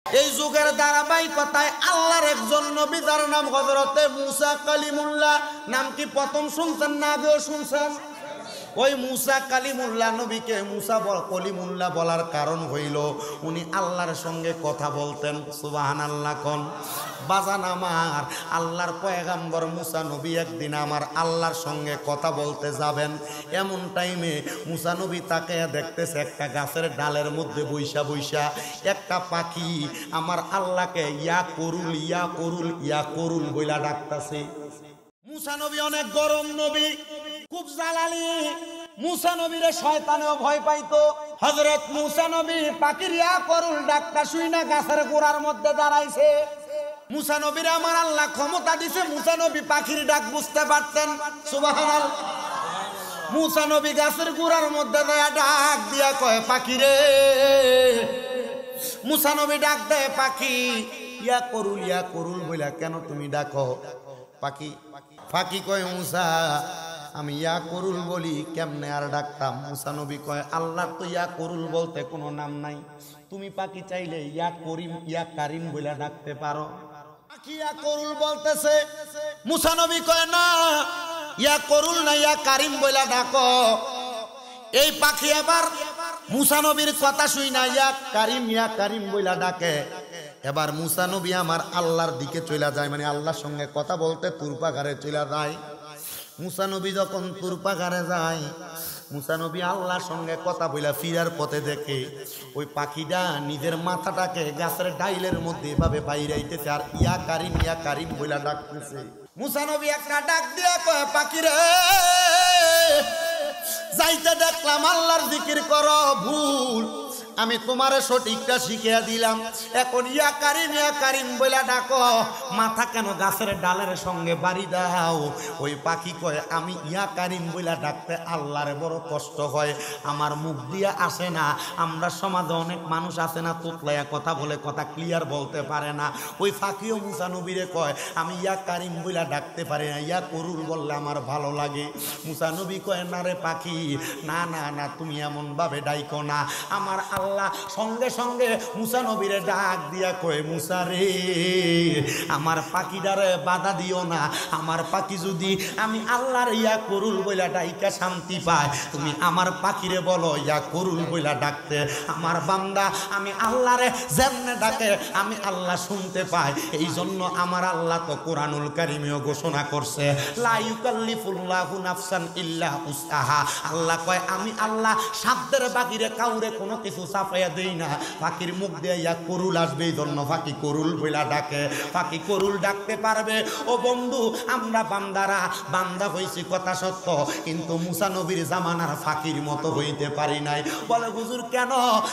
এই যুগের ধারাবাহিকতায় আল্লাহর একজন নবী যার নাম হযরতে মুসা কালিমুল্লাহ। নাম কি প্রথম শুনছেন না আগেও শুনছেন? ওই মুসা কালিমুল্লাহ নবীকে মুসা কলিমুল্লাহ বলার কারণ হইল উনি আল্লাহর সঙ্গে কথা বলতেন। সুবহানাল্লাহ কোন বাজান আমার আল্লাহর পয়গাম্বর মুসা নবী একদিন আমার আল্লাহর সঙ্গে কথা বলতে যাবেন। এমন টাইমে মুসা নবী তাকে দেখতেছে একটা গাছের ডালের মধ্যে বইসা বইসা একটা পাখি আমার আল্লাহকে ইয়া করুল ইয়া করুল ইয়া করুল বইলা ডাকতাছে। মুসা নবী অনেক গরম নবী, খুব জালালি। মুসা নবীরে শয়তানেও ভয় পাইতো। হযরত মুসা নবী পাখির ইয়া করুল ডাকটা শুই না গাছের গোড়ার মধ্যে দাঁড়াইছে। মুসা নবীরে আমার আল্লাহ ক্ষমতা দিছে, মুসা নবী পাখির ডাক বুঝতে পারতেন। সুবহানাল্লাহ। মুসা নবী গাছের গোড়ার মধ্যে ডাক দিয়া কয় পাখিরে। মুসা নবী ডাক দেয় পাখি ইয়া করুল বইলা কেন তুমি ডাকো? পাখি কয় মুসা আমি ইয়া করুল বলি, কেমনে আর ডাকতাম? মুসা নবী কয় আল্লাহর তো ইয়া করুল বলতে কোনো নাম নাই, তুমি পাখি চাইলে ইয়া করিম ইয়া কারিম বইলা ডাকতে পারো। পাখি ইয়া করুল বলতেছে। মুসা নবী কয় না, ইয়া করুল না ইয়া কারিম বইলা ডাকো। এই পাখি আবার মুসা নবীর কথা শুই না ইয়া কারিম বইলা ডাকে। এবার মুসা নবী আমার আল্লাহর দিকে চলে যায়, মানে আল্লাহর সঙ্গে কথা বলতে তুরপাঘারে চলে যায়। মুসা নবী যখন তুরপাঘারে যায়, মুসা নবী আল্লাহর সঙ্গে কথা বইলা ফিরার পথে দেখে ওই পাখিটা নিজের মাথাটাকে গাছের ডাইলের মধ্যে এভাবে বাইরাইতেছে আর ইয়া কারিম বইলা ডাকতেছে। মুসা নবী একটা ডাক দিয়া কয় পাখিরে যাইতে দেখলাম আল্লাহর জিকির করো ভুল, আমি তোমারে সঠিকটা শিখিয়ে দিলাম, এখন ইয়া কারিম বইলা ডাকো, মাথা কেন গাছের ডালের সঙ্গে বাড়ি দাও? ওই পাখি কয় আমি ইয়া কারিম বইলা ডাকতে আল্লাহরে বড় কষ্ট হয়, আমার মুখ দিয়া আসে না। আমরা সমাজে অনেক মানুষ আছে না তোতলাইয়া কথা বলে, কথা ক্লিয়ার বলতে পারে না। ওই ফাঁকিও মুসা নবীরে কয় আমি ইয়া কারিম বইলা ডাকতে পারি না, ইয়া করুল বললে আমার ভালো লাগে। মুসা নবী কয় না রে পাখি, না তুমি এমন ভাবে ডাইকো না। আমার আল্লাহ সঙ্গে সঙ্গে মুসা নবীরে ডাক দিয়া কয় মুসা রে আমার পাখিটারে বাধা দিও না, আমার পাখি যদি আমি আল্লাহর ইয়া করুল বইলা ডাইকা শান্তি পায়, তুমি আমার পাখিরে বলো ইয়া করুল বইলা ডাকতে। আমার বান্দা আমি আল্লাহরে যেমনে ডাকে আমি আল্লাহ শুনতে পাই। এই জন্য আমার আল্লাহ তো কোরআনুল কারীমেও ঘোষণা করছে লা ইউকাল্লিফুল্লাহু নাফসান ইল্লা উসআহা। আল্লাহ কয় আমি আল্লাহ সাধ্যের বাকিরে কাউরে কোনো কিছু চাপাইয়া দেই না। পাখির মুখ দিয়ে ইয়া করুল আসবে, এই জন্য পাখি করুল বইলা ডাকে। পাখি করুল ডাকতে পারবে। ও বন্ধু আমরা বান্দা হইছি কথা সত্য, কিন্তু মুসা নবীর জামানার ফাকির মতো হইতে পারি নাই। বলে হুজুর কেন?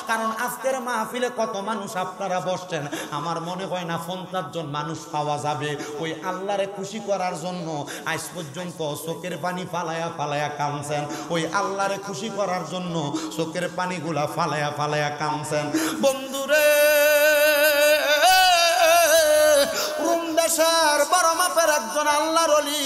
কারণ আজকের মাহফিলে কত মানুষ আপনারা বসছেন, আমার মনে হয় না 50 জন মানুষ পাওয়া যাবে ওই আল্লাহরে খুশি করার জন্য আজ পর্যন্ত চোখের পানি ফালায়া কাঁদছেন। ওই আল্লাহরে খুশি করার জন্য চোখের পানিগুলা ফালায়া কাঁদছেন। বন্ধুরে দেশের বড় মাপের একজন আল্লাহর ওলি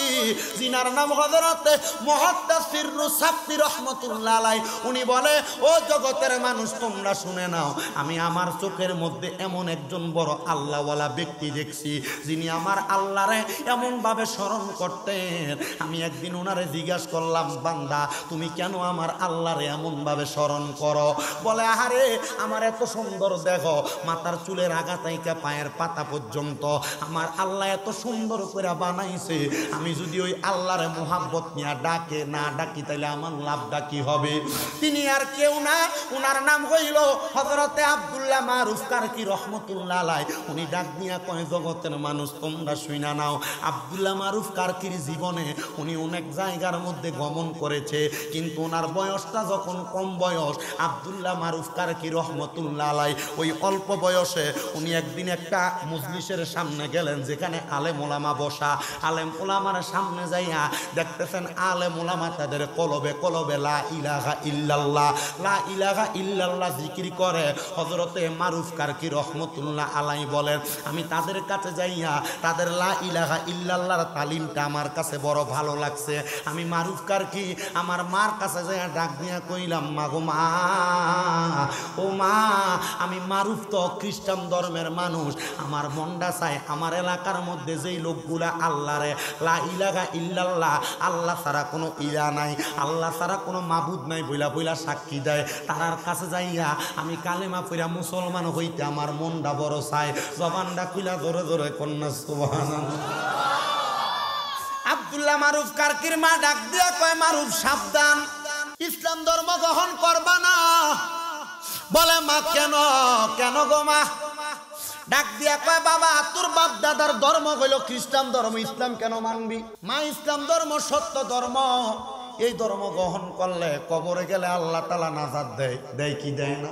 যিনার নাম হযরতে মুহাদ্দিসির রুসাফি রাহমাতুল্লাহ আলাইহি, উনি বলে ও জগতের মানুষ তোমরা শুনে নাও, আমি আমার চোখের মধ্যে এমন একজন বড় আল্লাহওয়ালা ব্যক্তি দেখছি যিনি আমার আল্লাহরে এমন ভাবে স্মরণ করতেন। আমি একদিন ওনারে জিজ্ঞাসা করলাম বান্দা তুমি কেন আমার আল্লাহরে এমন ভাবে স্মরণ করো? বলে আহারে আমার এত সুন্দর দেখো, মাথার চুলের আগা থেকে পায়ের পাতা পর্যন্ত আমার আল্লাহ এত সুন্দর করে বানাইছে, আমি যদি ওই আল্লাহরে মোহাব্বত নিয়ে না ডাকি তাহলে আমার লাভটা কি হবে? তিনি আর কেউ না, উনার নাম হইল হযরতে আব্দুল্লাহ মারুফ কারকি রহমতুল্লাহ আলাইহি। উনি ডাক দিয়া কয় জগতের মানুষ তোমরা শুইনা নাও, আব্দুল্লাহ মারুফ কারকির জীবনে উনি অনেক জায়গার মধ্যে গমন করেছে, কিন্তু ওনার বয়সটা যখন কম বয়স, আব্দুল্লাহ মারুফ কারকি রহমতুল্লাহ আলাইহি ওই অল্প বয়সে উনি একদিন একটা মজলিসের সামনে গেলেন যেখানে আলেম ওলামা বসা। আলেম ওলামার সামনে যাইয়া দেখতেছেন আলেম ওলামা তাদের কলবে কলবে লা ইলাহা ইল্লাল্লাহ, লা ইলাহা ইল্লাল্লাহ জিকির করে। হযরতে মারুফ কারকি রহমতুল্লাহ আলাই বলেন, আমি তাদের কাছে যাইয়া তাদের লা ইলাহা ইল্লাল্লাহর তালিমটা আমার কাছে বড় ভালো লাগছে। আমি মারুফ কারকি আমার মার কাছে যাইয়া ডাক দিয়া কইলাম, মা গো মা, ও মা, আমি মারুফ তো খ্রিস্টান ধর্মের মানুষ, আমার মনটা চায় আমার এলাকার মধ্যে যেই লোকগুলা আল্লাহরে লা ইলাহা ইল্লাল্লাহ, আল্লাহ ছাড়া কোনো ইলা নাই, আল্লাহ ছাড়া কোনো মাবুদ নাই বইলা বইলা সাক্ষী দেয়, তার কাছে যাইয়া আমি কালেমা পড়া মুসলমান হইতে আমার মনটা বড় চায়। জবানটা খুইলা ধরে ধরে কন্যা সুবহানাল্লাহ। আব্দুল্লাহ মারুফ কারকির মা ডাক দিয়া কয়, মারুফ সাবধান, ইসলাম ধর্ম গ্রহণ করবা না। বলে, মা কেন? কেন গো মা? ডাক দিয়া কয়, বাবা তোর বাপ দাদার ধর্ম হইল খ্রিস্টান ধর্ম, ইসলাম কেন মানবি? মা, ইসলাম ধর্ম সত্য ধর্ম, এই ধর্ম গ্রহণ করলে কবরে গেলে আল্লাহ তাআলা নাজাত দেয়। দেয় কি দেয় না?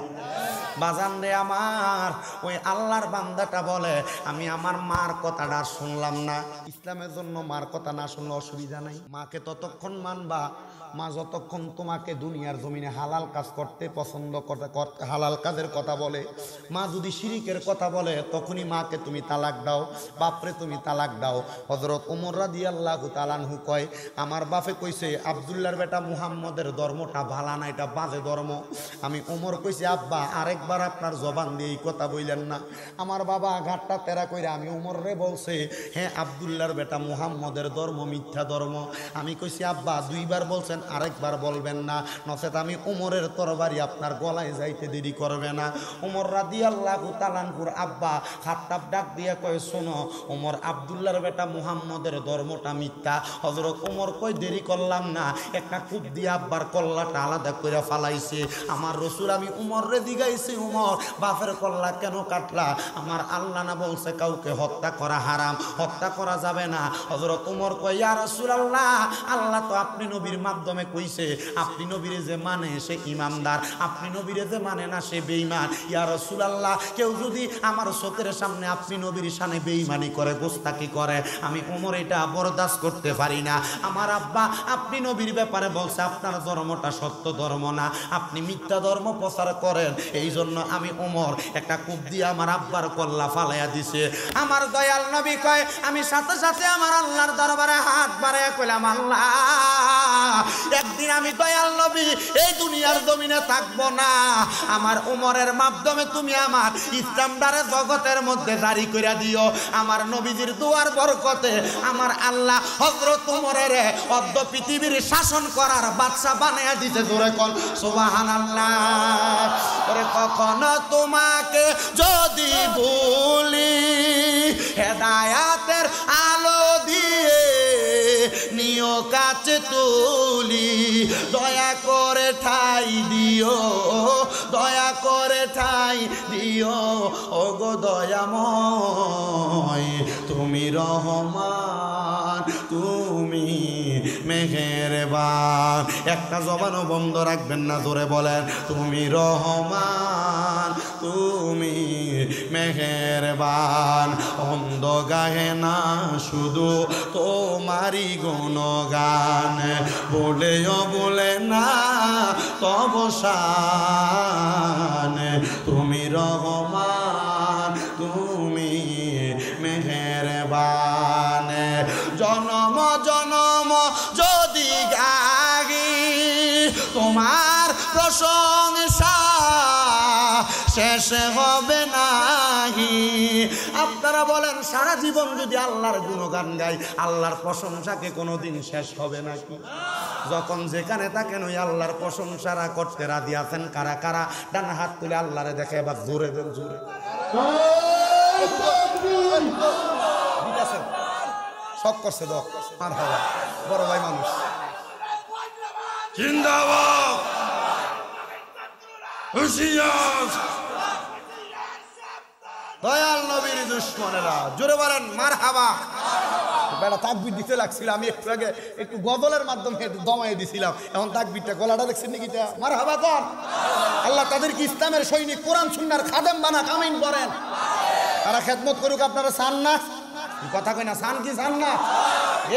বাজান রে আমার, ওই আল্লাহর বান্দাটা বলে, আমি আমার মার কথাটা শুনলাম না। ইসলামের জন্য মার কথা না শুনলে অসুবিধা নাই, মাকে ততক্ষণ মানবা মা যতক্ষণ তোমাকে দুনিয়ার জমিনে হালাল কাজ করতে পছন্দ করতে হালাল কাজের কথা বলে। মা যদি শিরিকের কথা বলে তখনই মাকে তুমি তালাক দাও, বাপরে তুমি তালাক দাও। হযরত ওমর রাদিয়াল্লাহু তাআলা আনহু কয়, আমার বাপে কইছে আব্দুল্লাহর বেটা মুহাম্মদের ধর্মটা ভালো না, এটা বাজে ধর্ম। আমি ওমর কইছি, আব্বা আরেকবার আপনার জবান দিয়ে এই কথা বললেন না। আমার বাবা ঘাটটা তেরা কইরা আমি ওমররে বলছে, হ্যাঁ আব্দুল্লাহর বেটা মুহাম্মদের ধর্ম মিথ্যা ধর্ম। আমি কইছি, আব্বা দুইবার বলছেন, আরেকবার বলবেন না, নচেত আমি ওমরের তরবারি আপনার গলায় যাইতে দেরি করবে না। ওমর রাদিয়াল্লাহু তাআলা আনহুর আব্বা খাত্তাব ডাক দিয়া কয়, শোনো ওমর, আব্দুল্লাহর বেটা মুহাম্মদের ধর্মটা মিথ্যা। হযরত ওমর কই, দেরি করলাম না, একটা কূপ দিয়ে আব্বার কল্লাটা আলাদা করে ফালাইছে। আমার রাসূল আমি ওমররে জিগাইছি, ওমর বাপের কল্লা কেন কাটলা? আমার আল্লাহ না বলছে কাউকে হত্যা করা হারাম, হত্যা করা যাবে না। হযরত ওমর কয়, ইয়া রাসূলুল্লাহ, আল্লাহ তো আপনি নবীর মাধ্যমে কইছে, আপনি নবীরে যে মানে সে ইমানদার, আপনি নবীরে যে মানে না সে বেঈমান। ইয়া রাসূলুল্লাহ, কেউ যদি আমার চোখের সামনে আপনি নবীর শানে বেঈমানি করে, গোস্তাকি করে, আমি ওমর এটা বরদাস্ত করতে পারি না। আমার আব্বা আপনি নবীর ব্যাপারে বলছে আপনার ধর্মটা সত্য ধর্ম না, আপনি মিথ্যা ধর্ম প্রচার করেন, এই জন্য আমি ওমর একটা কূপ দিয়ে আমার আব্বার কল্লা ফালাইয়া দিছে। আমার দয়াল নবী কয়, আমি সাথে সাথে আমার আল্লাহর দরবারে হাত বাড়াইয়া কইলাম, আল্লাহ একদিন আমি দয়াল নবী এই দুনিয়ার জমিনে থাকবো না, আমার ওমরের মাধ্যমে তুমি আমার ইসলামটারে জগতের মধ্যে জারি করে দিও। আমার নবীজির দুয়ার বরকতে আমার আল্লাহ হযরত ওমরের অর্ধ পৃথিবীর শাসন করার বাদশা বানাইয়া দিতে। জোরে কোন সুবহানাল্লাহ। ওরে কখনো তোমাকে যদি ভুলি, হেদায়াতের আলো দিয়ে নিও কাছে তুলি, দয়া করে ঠাই দিও, দয়া করে ঠাই দিও, ওগো দয়াময় তুমি রহমান, তুমি মেহেরবান। একটা জবানও বন্ধ রাখবেন না, জোরে বলেন, তুমি রহমান, তুমি মেহেরবান। অন্ধ গাহে না শুধু তোমারই গুণগান, বলেও বলে না তব শান, তুমি রহমান, তুমি মেহেরবান। জনম জনম যদি গাহি তোমার প্রশংসা, শেষ হবে নাহি। আপনারা বলেন, সারা জীবন যদি আল্লাহর গুণগান গাই, আল্লাহর প্রশংসাকে কোনোদিন শেষ হবে নাকি? যখন যেখানে থাকেন ওই আল্লাহর প্রশংসারা করতে রাজি আছেন কারা কারা? ডান হাত তুলে আল্লাহরে দেখে এবার জোরে দেন, জোরে। সব করছে দক, আর হবে বড় ভাই মানুষ। জিন্দাবাদ, হুশিয়ার, দয়াল নবীর দুশমনেরা, জোরে বলেন মারহাবা। বেটা তাকবীর দিতে লাগছিল, আমি একটু আগে একটু গজলের মাধ্যমে দমাই দিছিলাম, এখন তাকবীরটা গলাটা দেখছেন নাকি? মারহাবা কর। আল্লাহ তাদেরকে ইসলামের সৈনিক, কোরআন সুন্নাহর খাদেম বানা, কামিন করেন, তারা খেদমত করুক। আপনারা চান না? কথা কই না, চান কি চান না?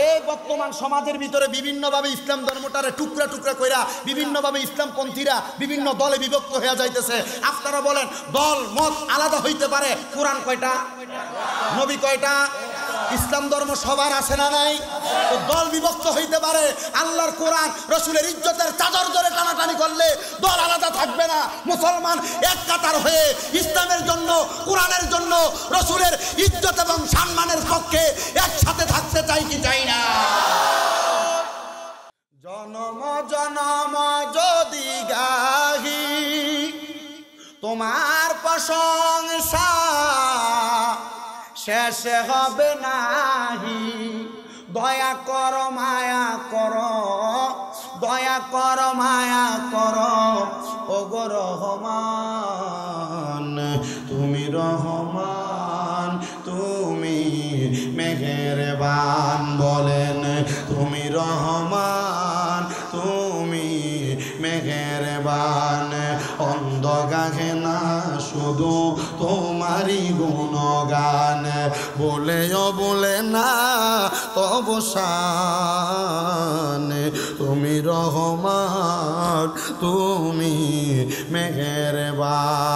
এই বর্তমান সমাজের ভিতরে বিভিন্নভাবে ইসলাম ধর্মটারে টুকরা টুকরা কইরা বিভিন্নভাবে ইসলামপন্থীরা বিভিন্ন দলে বিভক্ত হয়ে যাইতেছে। আপনারা বলেন দল মত আলাদা হইতে পারে, কোরআন কয়টা, নবী কয়টা, ইসলাম ধর্ম সবার আছে না নাই? তো দল বিভক্ত হইতে পারে, আল্লাহর কোরআন রসুলের ইজ্জতের চাদর ধরে টানাটানি করলে দল আলাদা থাকবে না। মুসলমান এক কাতার হয়ে ইসলামের জন্য, কোরআনের জন্য, রসুলের ইজ্জত এবং সম্মানের পক্ষে একসাথে থাকতে চাই কি চাই না? জনম জনম যদি গাহি তোমার প্রশংসা শেষ হবে নাহি, দয়া কর মায়া কর, দয়া কর মায়া কর, ওগো রহমান তুমি রহমান, তুমি মেহেরবান, বলেন তুমি রহমান, তুমি মেহেরবান। অন্ধ গাহে না শুধু তোমারই গুণগান, বলেও বলে না তবু শান, তুমি রহমান, তুমি মেহেরবান।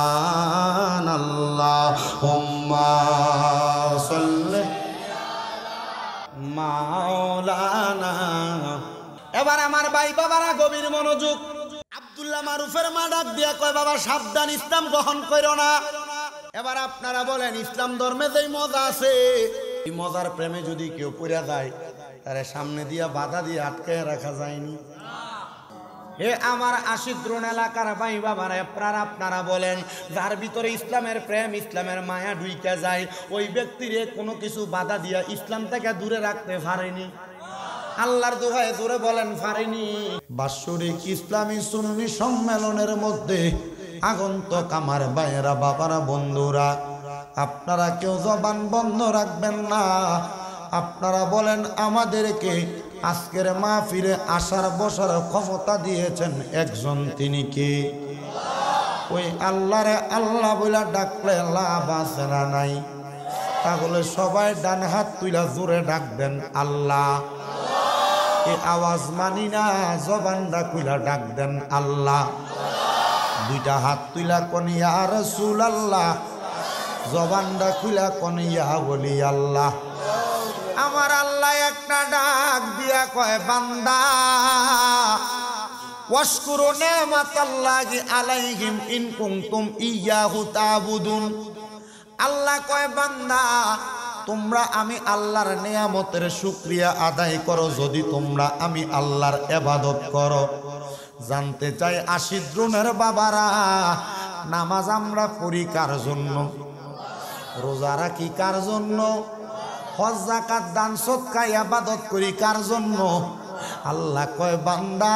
আল্লাহুম্মা সাল্লি মাওলানা। এবার আমার ভাই বাবারা গভীর মনোযোগ। আব্দুল্লাহ মারুফের মা ডাক দিয়া কয়, বাবা সাবধান, ইসলাম গ্রহণ করো না। এবার আপনারা বলেন ইসলাম ধর্মে যেই মজা আছে, এই মজার প্রেমে যদি কেউ পড়ে যায় তারে সামনে দিয়া বাধা দিয়ে আটকায় রাখা যায়নি। হে আমার আশিদ্রোণ এলাকার ভাই বাবারা, আপনারা বলেন যার ভিতরে ইসলামের প্রেম, ইসলামের মায়া ঢুইকা যায়, ওই ব্যক্তিরে কোনো কিছু বাধা দিয়া ইসলাম থেকে দূরে রাখতে পারেনি? আল্লাহর দোহায় জোরে বলেন পারেনি। বাৎসরিক ইসলামী সুন্নি সম্মেলনের মধ্যে আগন্তক আমার ভাইয়েরা, বাবারা, বন্ধুরা, আপনারা কেউ জবান বন্ধ রাখবেন না। আপনারা বলেন আমাদেরকে আজকের মাহফিলে আসার বসার ক্ষমতা দিয়েছেন একজন, তিনি কে? ওই আল্লাহরে আল্লাহ বইলা ডাকলে লাভ আছে না নাই? তাহলে সবাই ডান হাত তুইলা জোরে ডাকবেন আল্লাহ। এই আওয়াজ মানি না, জবানটা খুইলা ডাক দেন আল্লাহ। দুইটা হাত তুইলা কোন ইয়া রাসূলুল্লাহ, জবানটা খুইলা কোন ইয়া ওলি আল্লাহ। আমার আল্লাহ একটা ডাক দিয়া কয়, বান্দা ওয়াশকুরু নি'মাতাল্লাহি আলাইহিম ইন কুনতুম ইয়্যাহু তা'বুদুন। আল্লাহ কয়, বান্দা তোমরা আমি আল্লাহর নিয়ামতের শুকরিয়া আদায় করো যদি তোমরা আমি আল্লাহর ইবাদত করো। জানতে চাই আশিদ্রোণের বাবারা, নামাজ আমরা পড়ি কার জন্য? রোজা রাখি কার জন্য? হজ যাকাত দান সদকা ইবাদত করি কার জন্য? আল্লাহ কয়, বান্দা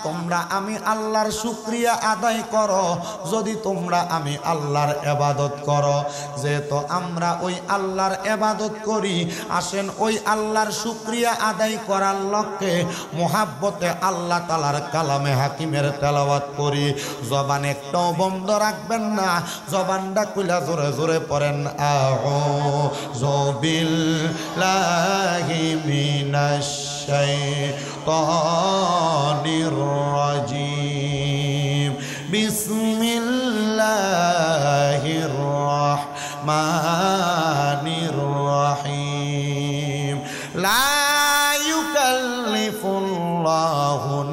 তোমরা আমি আল্লাহর শুকরিয়া আদায় করো যদি তোমরা আমি আল্লাহর ইবাদত করো। যেহেতু আমরা ওই আল্লাহর ইবাদত করি, আসেন ওই আল্লাহর শুকরিয়া আদায় করার লক্ষ্যে মুহাব্বতে আল্লাহ তাআলার কালামে হাকিমের তেলাওয়াত করি। জবান একটাও বন্ধ রাখবেন না, জবানটা খুলে জোরে জোরে পড়েন আউযু বিল্লাহি মিনাশ শাইতানির রাজিম, বিসমিল্লাহির রাহমানির রাহিম। লা ইউকাল্লিফুল্লাহু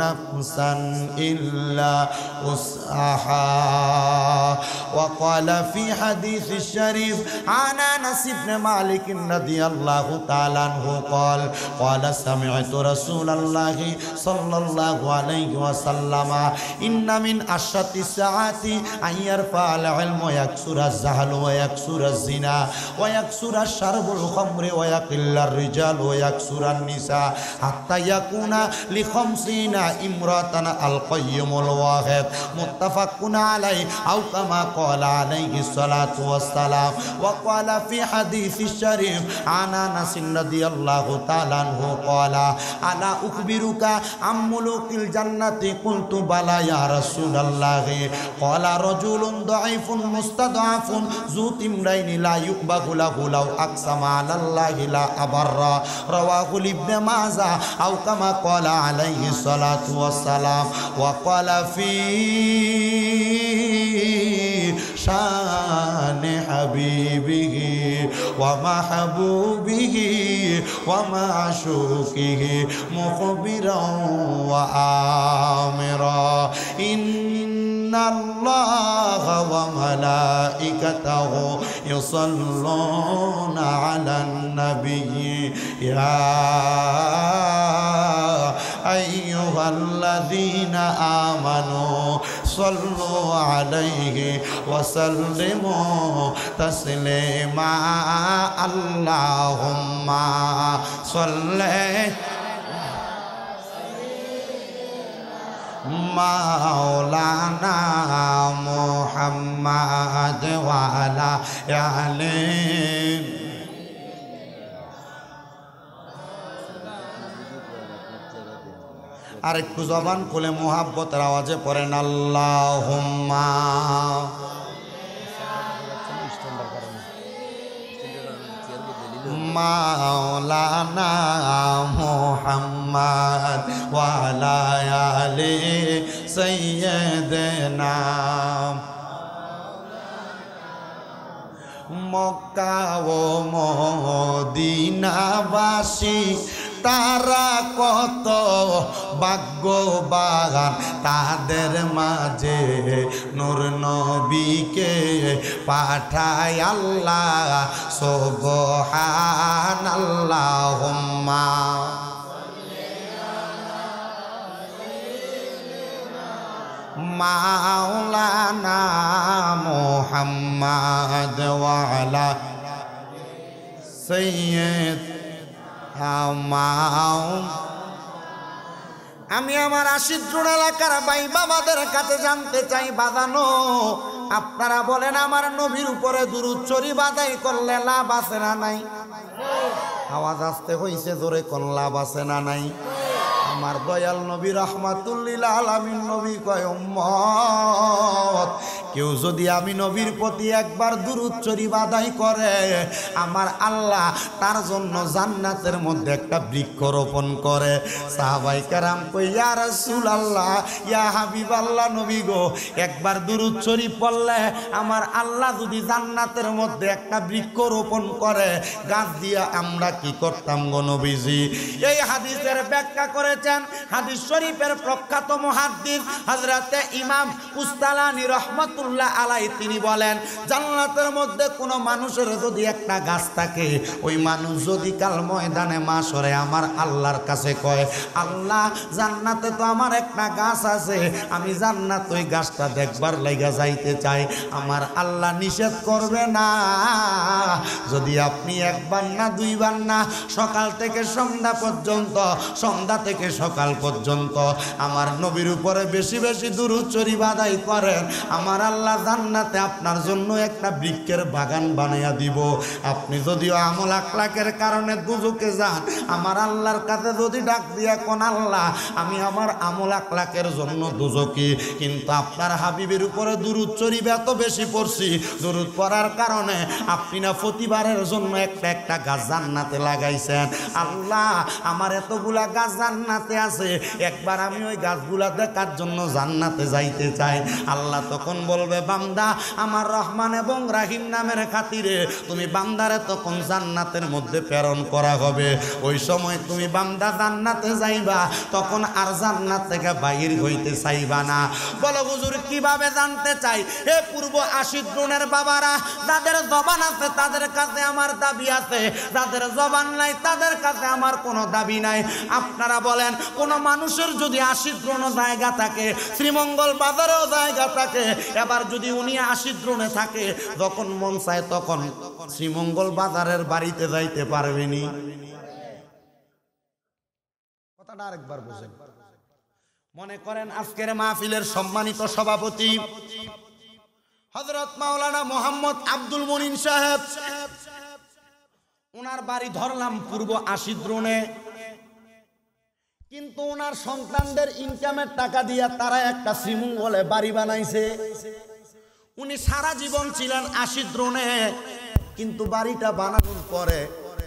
নাফসান ইল্লা উসআহা। وقال في حديث الشريف عن أنس بن مالك رضي الله تعالى عنه قال قال سمعت رسول الله صلى الله عليه وسلم إن من أشرط الساعات أن يرفع العلم ويكثر الزهل ويكثر الزنا ويكثر الشرب الخمر ويقل الرجال ويكثر النساء حتى يكون ل50 امرأة القيم الواحد মুত্তাফাকুন আলাইহি আও কামা ক্বালা আলাইহিস সালাতু ওয়াস সালাম ওয়া ক্বালা ফি হাদিসিশ শরীফ আন আনাস রাদিয়াল্লাহু তাআলা আনহু ক্বালা আলা উখবিরুকা আম মুলুকিল জান্নাতি কুলতু বালা ইয়া রাসূলুল্লাহ ক্বালা রাজুলুন দাঈফুন মুস্তাদআফুন যু তিমরাইনি লা ইউকবাহু লাহু লাউ আকসামা আলাল্লাহি লা আবাররা রাওয়াহু ইবনে মাজাহ আও কামা ক্বালা আলাইহিস সালাতু ওয়াস সালাম ওয়া ক্বালা ফি শান হাবিবিহি ওয়া মাহবুবিহি ওয়া মাশুকিহি মুখবিরান ওয়া আমিরা ইন্নাল্লাহা ওয়া মালাইকাতাহু ইউসাল্লুনা আলান নাবিয়্যি ইয়া আইয়ুহাল্লাযীনা আমানু সাল্লু আলাইহি ওয়া সাল্লিমু তাসলিমা আল্লাহুম্মা সাল্লি মাওলানা মুহাম্মাদ ওয়া আলা আলিহি আর একটু জবান খুলে মুহাব্বতের আওয়াজে পড়েন আল্লাহুম্মা মাওলানা মুহাম্মাদ ওয়া আলা আলি সাইয়্যিদিনা মক্কা ও মদিনাবাসী তারা কত ভাগ্যবান তাদের মাঝে নূর নবীকে পাঠায় আল্লাহ সুবহানাল্লাহুম্মা মাওলানা মুহাম্মাদ ওয়া আলা সাইয়্যিদ আমি আমার আশিদ্রুন এলাকার ভাই বাবাদের কাছে জানতে চাই বাঁধানো আপনারা বলেন আমার নবীর উপরে দুরূদ শরীফ আদায় করলে লাভ আছে না নাই? আওয়াজ আসতে হইছে জোরে, কোন লাভ আছে না নাই? আমার দয়াল নবী রাহমাতুল লিল আলামিন নবী কয় উম্মত কেউ যদি আমি নবীর প্রতি একবার দুরূদ শরীফ আদায় করে আমার আল্লাহ তার জন্য জান্নাতের মধ্যে একটা বৃক্ষ রোপণ করে। সাহাবায়ে কেরাম কই ইয়া রাসূলুল্লাহ ইয়া হাবিবাল্লাহ নবী গো একবার দুরূদ শরীফ পড়লে আমার আল্লাহ যদি জান্নাতের মধ্যে একটা বৃক্ষ রোপণ করে গাছ দিয়ে আমরা কি করতাম গো নবীজি? এই হাদিসের ব্যাখ্যা করেছেন হাদিস শরীফের প্রখ্যাত মুহাদ্দিস হযরতে ইমাম কুস্তালানী রাহমাতুল্লাহ আলাইহি তিনি বলেন জান্নাতের মধ্যে কোনো মানুষের যদি একটা গাছ থাকে ওই মানুষ যদি কাল ময়দানে মাশরে আমার আল্লাহর কাছে কয় আল্লাহ জান্নাতে তো আমার একটা গাছ আছে আমি জান্নাত ওই গাছটা দেখবার লাগা যাইতে চাই আমার আল্লাহ নিষেধ করবে না। যদি আপনি একবার না দুইবার না সকাল থেকে সন্ধ্যা পর্যন্ত সন্ধ্যা থেকে সকাল পর্যন্ত আমার নবীর উপরে বেশি বেশি দুরূদ শরীফ আদায় করেন আমার আল্লাহ জান্নাতে আপনার জন্য একটা বৃক্ষের বাগান বানাইয়া দিব। আপনি যদিও আমল আখলাকের কারণে দুজকে যান আমার আল্লাহর কাছে যদি ডাক দিয়া কোন আল্লাহ আমি আমার আমল আখলাকের জন্য দুজকি কিন্তু আপনার হাবিবের উপরে দুরূদ শরীফ এত বেশি পড়ছি দুরূদ পড়ার কারণে আপনি না প্রতিবারের জন্য একটা একটা গাছ জান্নাতে লাগাইছেন আল্লাহ আমার এতগুলা গাছ জান্নাতে আছে একবার আমি ওই গাছগুলা দেখার জন্য জান্নাতে যাইতে চাই। আল্লাহ তখন বলবে বান্দা আমার রহমান এবং রাহিম নামের খাতিরে তুমি বান্দারে তখন জান্নাতের মধ্যে প্রেরণ করা হবে। ওই সময় তুমি বান্দা জান্নাতে যাইবা তখন আর জান্নাত থেকে বাইর হইতে চাইবা না। বলো হুজুর কিভাবে জানতে চাই? হে পূর্ব আশিদ্রুনের বাবারা যাদের জবান আছে তাদের কাছে আমার দাবি আছে যাদের জবান নাই তাদের কাছে আমার কোনো দাবি নাই। আপনারা বলেন কোন মানুষের যদি আশিদ্রুন জায়গা থাকে শ্রীমঙ্গল বাজারেও জায়গা থাকে এবার যদি উনি আশিদ্রুনে থাকে যখন মন চায় তখন শ্রীমঙ্গল বাজারের বাড়িতে যাইতে পারবেনি? কথাটা আরেকবার বুঝেন। মনে করেন আজকের মাহফিলের সম্মানিত সভাপতি হযরত মাওলানা মোহাম্মদ আব্দুল মুনিন সাহেব, ওনার বাড়ি ধরলাম পূর্ব আশিদ্রোণে, কিন্তু ওনার সন্তানদের ইনকামের টাকা দিয়া তারা একটা শ্রীমঙ্গলে বাড়ি বানাইছে। উনি সারা জীবন ছিলেন আশিদ্রোণে, কিন্তু বাড়িটা বানানোর পরে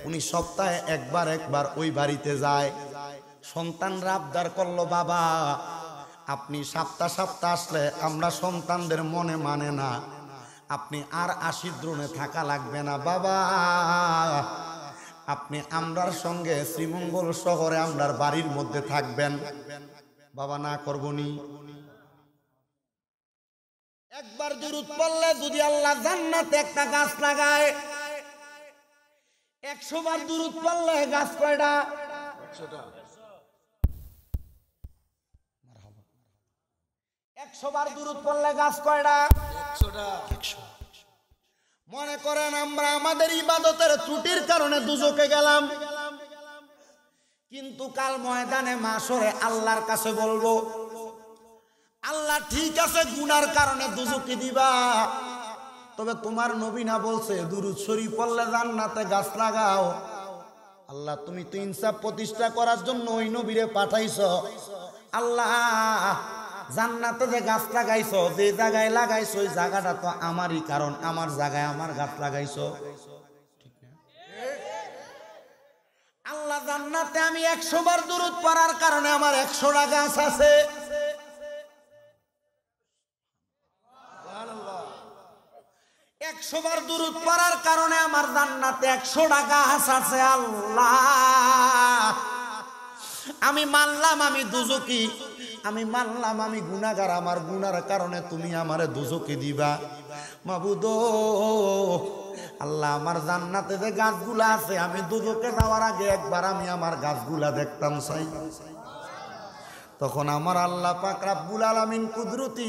উনি সপ্তাহে একবার ওই বাড়িতে যায়। সন্তানরা আবদার করলো, বাবা আপনি সপ্তাহ আসলে আমরা সন্তানদের মনে মানে না, আপনি আর আশিদ্রোণে থাকা লাগবে না বাবা, আপনি আমরার সঙ্গে শ্রীমঙ্গল শহরে আমরার বাড়ির মধ্যে থাকবেন। বাবা না করবনি। একবার দুরূদ পড়লে যদি আল্লাহ জান্নাতে একটা গাছ লাগায়, 100 বার দুরূদ পড়লে গাছ কয়টা? 100 বার দুরূদ পড়লে গাছ কয়টা? 100টা। মনে করেন আমরা আমাদের ইবাদতের ত্রুটির কারণে দুজকে গেলাম, কিন্তু কাল ময়দানে মাশরে আল্লাহর কাছে বলবো, আল্লাহ ঠিক আছে গুনার কারণে দুজকে দিবা, তবে তোমার নবী না বলছে দুরূদ শরীফ পড়লে জান্নাতে গাছ লাগাও। আল্লাহ তুমি তো ইনসাফ প্রতিষ্ঠা করার জন্য ওই নবীরে পাঠাইছো। আল্লাহ জান্নাতে যে গাছ লাগাইছো, যে জায়গায় লাগাইছো ওই জায়গাটা তো আমারই, কারণ আমার জায়গায় আমার গাছ লাগাইছো। আল্লাহ জান্নাতে আমি 100 বার দুরূদ পড়ার কারণে আমার 100টা গাছ আছে। 100 বার দুরূদ পড়ার কারণে আমার জান্নাতে 100টা গাছ আছে। আল্লাহ আমি মানলাম আমি দুজকি, আমি মানলাম আমি গুনাহগার, আমার গুনার কারণে তুমি আমারে দুজকে দিবা। মাবুদ আল্লাহ আমার জান্নাতে যে গাছগুলা আছে, আমি দুজকে যাওয়ার আগে একবার আমি আমার গাছগুলা দেখতাম চাই। তখন আমার আল্লাহ পাক রব্বুল আলামিন কুদরতি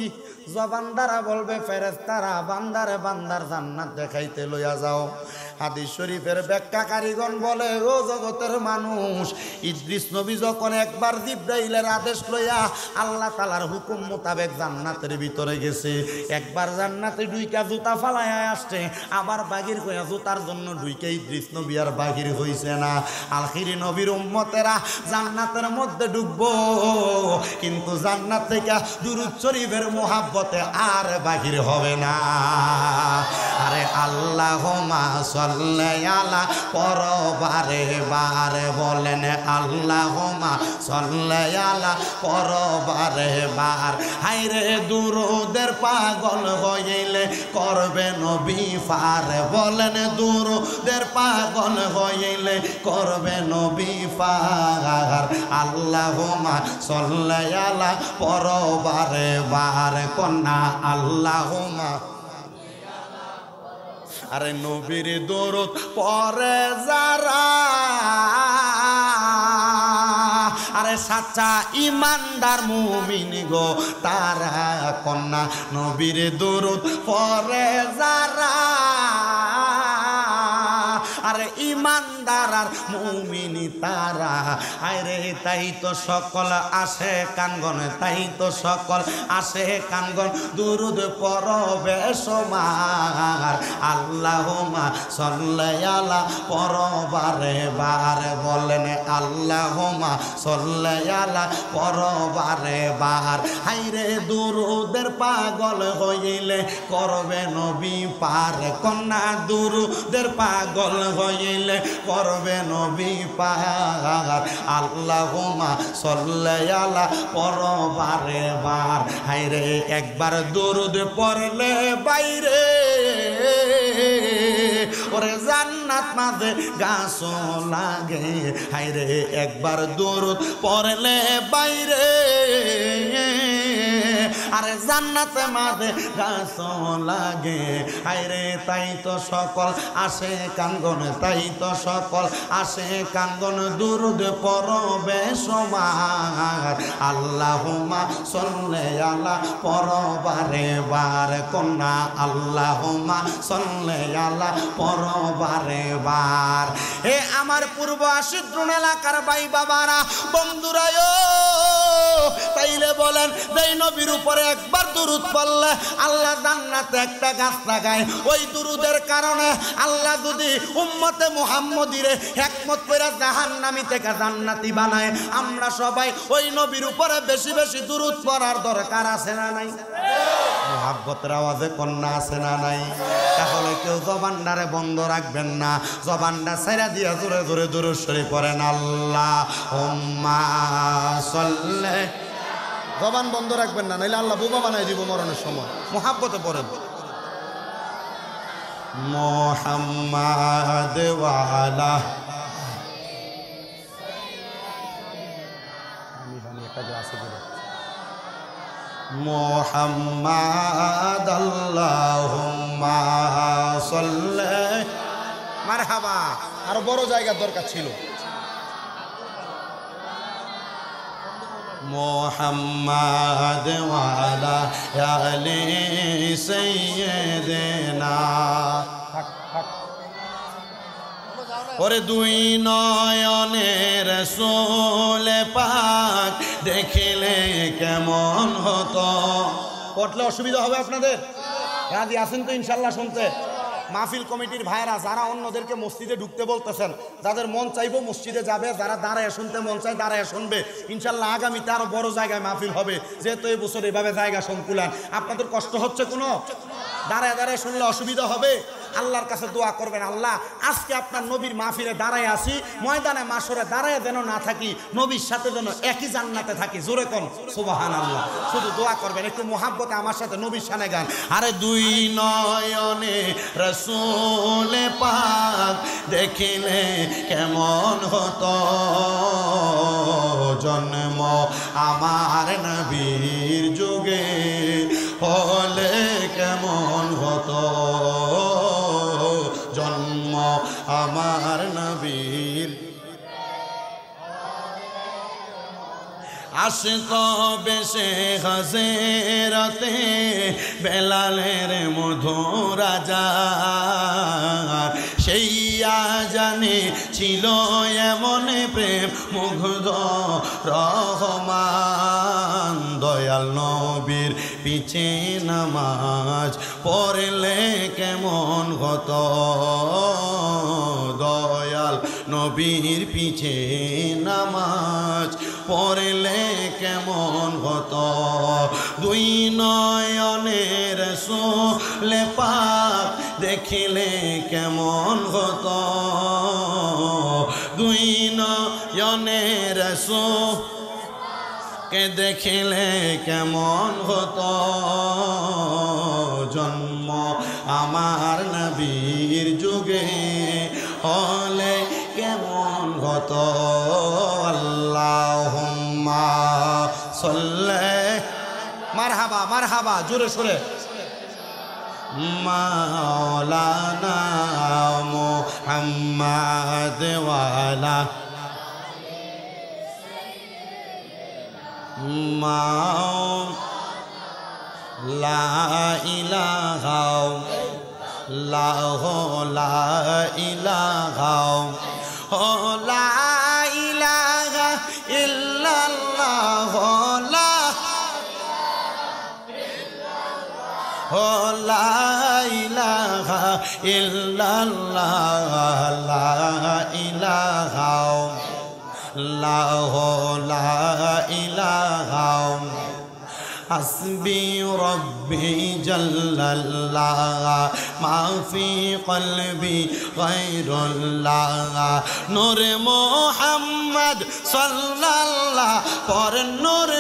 জবান দ্বারা বলবে, ফেরেশতারা বান্দারে বান্দার জান্নাত দেখাইতে লইয়া যাও। হাদিস শরীফের ব্যাখ্যাকারীগণ বলে, ও জগতের মানুষ, ইদ্রিস নবী যখন একবার জিবরাইলের আদেশ লইয়া আল্লাহ তাআলার হুকুম মোতাবেক জান্নাতের ভিতরে গেছে, একবার জান্নাতে ঢুইকা জুতা ফালাইয়া আসছে, আবার বাহির হইয়া জুতার জন্য ঢুইকা ইদ্রিস নবী আর বাহির হইছে না। আখিরি নবীর উম্মতেরা জান্নাতের মধ্যে ঢুকবো, কিন্তু জান্নাত থেকে দুরূদ শরীফের মোহাব্বতে আর বাহির হবে না। আরে আল্লাহুম্মা সাল্লি আলা পরবারে বারে বলেন, আল্লাহুম্মা সাল্লি আলা পরবারে বার। হায়রে দুরূদের পাগল হইলে করবে নবী পার, বলেন দুরূদের পাগল হইলে করবে নবী পার। আল্লাহুম্মা সাল্লি আলা পরবারে বার কন্যা আল্লাহুম্মা। আরে নবীর দরুদ পড়ে যারা, আরে সাচ্চা ইমানদার মুমিন গো তারা, কন্যা নবীর দরুদ পড়ে যারা, আরে ইমানদার আর মুমিনি তারা। আরে তাই তো সকল আসে কানগন, তাই তো সকল আসে কানগন দুরুদ পড়বে সমার। আল্লাহুম্মা সাল্লি আলা পরবারে বার বলেন, আল্লাহুম্মা সাল্লি আলা পরবারে বার। হায়রে দুরুদের পাগল হইলে করবে নবী পার, কন্যা দুরুদের পাগল হইলে করবে নবী পার। আল্লাহুম্মা সাল্লি আলা পরবারে বার। হায়রে একবার দুরুদ পড়লে বাইরে ওরে জান্নাত মাঝে গাছ লাগে। হায়রে একবার দুরুদ পড়লে বাইরে, আরে জান্নাতে মাঝে গাছ লাগে। হায়রে তাই তো সকল আসে কানগন, তাই তো সকল আসে কানগন দুরুদ পড়বে সমার। আল্লাহুম্মা সাল্লি আলা পরবারে বার কন্যা আল্লাহুম্মা সাল্লি আলা পরবারে বার। হে আমার পূর্ব আশিদ্রুন এলাকার ভাই বাবারা, বন্ধুরা, তাইলে বলেন যেই নবীর উপরে একবার দুরূদ পড়লে আল্লাহ জান্নাতে একটা গাছ লাগায়, ওই দুরূদের কারণে আল্লাহ যদি উম্মতে মুহাম্মদীরে হিকমত করে জাহান্নামী থেকে জান্নাতি বানায়, আমরা সবাই ওই নবীর উপরে বেশি বেশি দুরূদ পড়ার দরকার আছে না নাই? মুহাব্বতের আওয়াজে কন্যা আছে না নাই? তাহলে কেউ জবানটারে বন্ধ রাখবেন না, জবানটা ছেড়ে দিয়া জোরে জোরে দুরূদ শরীফ পড়েন। আল্লাহুম্মা সাল্লি, জবান বন্ধ রাখবেন না, নাইলে আল্লাহ বোবা বানাই দিব মরণের সময়। মুহাব্বতে পড়েন মুহাম্মাদ ওয়া আলা, মুহাম্মাদ আল্লাহুম্মা সাল্লি, মারহাবা। আরো বড় জায়গার দরকার ছিল। মুহাম্মাদ ওয়া আলা আলি সাইয়্যিদিনা, ওরে দুই নয়নের রাসূল পাক দেখিলে কেমন হতো। পড়লে অসুবিধা হবে আপনাদের? রাজি আছেন তো ইনশাল্লাহ শুনতে? মাহফিল কমিটির ভাইরা যারা অন্যদেরকে মসজিদে ঢুকতে বলতেছেন, যাদের মন চাইবো মসজিদে যাবে, যারা দাঁড়ায় শুনতে মন চায় দাঁড়ায় শুনবে। ইনশাল্লাহ আগামীতে আরো বড় জায়গায় মাহফিল হবে, যেহেতু এই বছর এভাবে জায়গা সংকুলান। আপনাদের কষ্ট হচ্ছে কোনো? দাঁড়ায় দাঁড়ায় শুনলে অসুবিধা হবে? আল্লাহর কাছে দোয়া করবেন, আল্লাহ আজকে আপনার নবীর মাহফিলে দাঁড়ায় আসি, ময়দানে মাশরে দাঁড়ায় যেন না থাকি, নবীর সাথে যেন একই জান্নাতে থাকি। জোরে কোন সুবহানাল্লাহ। শুধু দোয়া করবেন, একটু মুহাব্বতে আমার সাথে নবীর শানে গান। আরে দুই নয়নে রাসূল পাক দেখিলে কেমন হতো, জন্ম আমার নবীর যুগে হলে কেমন হতো, জন্ম আমার নবীর। আশিক বেশে হাজেরাতে বেলালের মধুর আজান, সেই আজানে ছিল এমন প্রেম মুগ্ধ রহমান। দয়াল নবীর পিছে নামাজ পড়লে কেমন হতো, দয়াল নবীর পিছে নামাজ পড়লে কেমন হতো। দুই নয়নের রাসূল পাক দেখিলে কেমন হতো, দুই নয়নের রাসূল কে দেখিলে কেমন হতো, জন্ম আমার নবীর যুগে হলে কেমন হতো। আল্লাহুম্মা সাল্লি, মারহাবা মারহাবা, জোরে সোরে। মাওলানা মুহাম্মাদ ওয়া আলা লা ইলাহা ইল্লাল্লাহু লা ইলাহা লা ইলাহা ইল্লাল্লাহু লা ইলাহা ইল্লাল্লাহ লা ইলাহা লা ইলাহা হাসবি রব্বি জাল্লাল্লাহ মা ফি কলবি গায়রুল্লাহ। নূর মুহাম্মদ সাল্লাল্লাহ পর নূর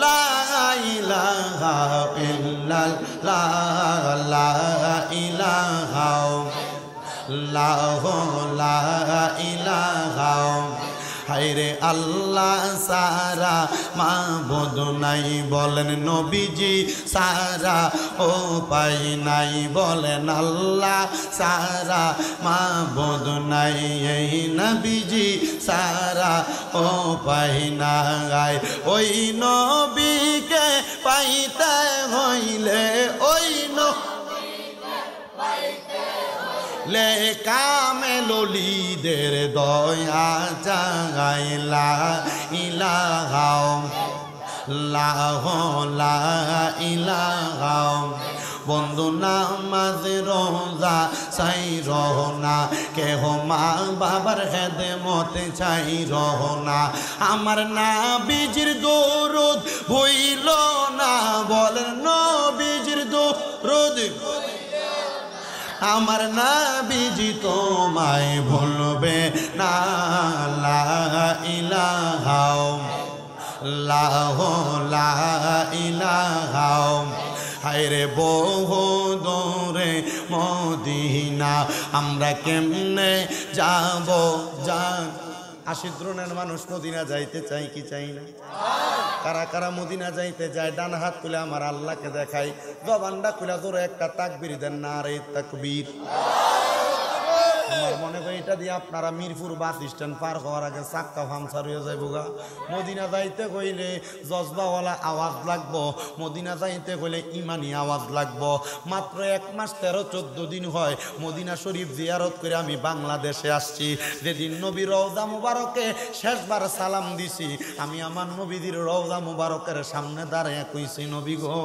লা ইলাহা ইল্লাল্লাহ লা ইলাহা লা ইলাহা। হায়রে আল্লাহ সারা মাবুদ নাই বলেন, নবীজি সারা ও পাই নাই বলেন, আল্লাহ সারা মাবুদ নাই এই নবীজি সারা ও পাই নাই। ওই নবীকে পাইতে হইলে ওই লে কামেললিদের দয়া জাগাইলা ইলাহা লা ইলাহা বন্ধু নামাজ রোজা চাই রহনা কেহ মা বাবার খেদমত চাই রহনা আমার নবীজির দরুদ ভুইল না বলেন নবীজির দরুদ আমার নবীজি তোমায় ভুলবে না লা ইলাহা লা ইলাহা হায়রে বহু দূরে মদিনা আমরা কেমনে যাব আশিদ্রনের মানুষ মদিনা যাইতে চাই কি চাই না কারা কারা মদিনা যাইতে যায় ডান হাত তুলে আমার আল্লাহকে দেখাই জবানটা খুলে জোরে একটা তাকবীর দেন নারে তাকবীর আমার মনে হয় এটা দিয়ে আপনারা মিরপুর বাস স্ট্যান্ড পার হওয়ার আগে চাক্কা পাংচার হয়ে যাইব গা মদিনা যাইতে কইলে জজবাওয়ালা আওয়াজ লাগবো মদিনা যাইতে কইলে ইমানি আওয়াজ লাগবো মাত্র 1 মাস 13-14 দিন হয় মদিনা শরীফ জিয়ারত করে আমি বাংলাদেশে আসছি যেদিন নবী রওজা মুবারকে শেষবার সালাম দিছি আমি আমার নবীজির রওজা মুবারকের সামনে দাঁড়িয়ে কইছি নবী গো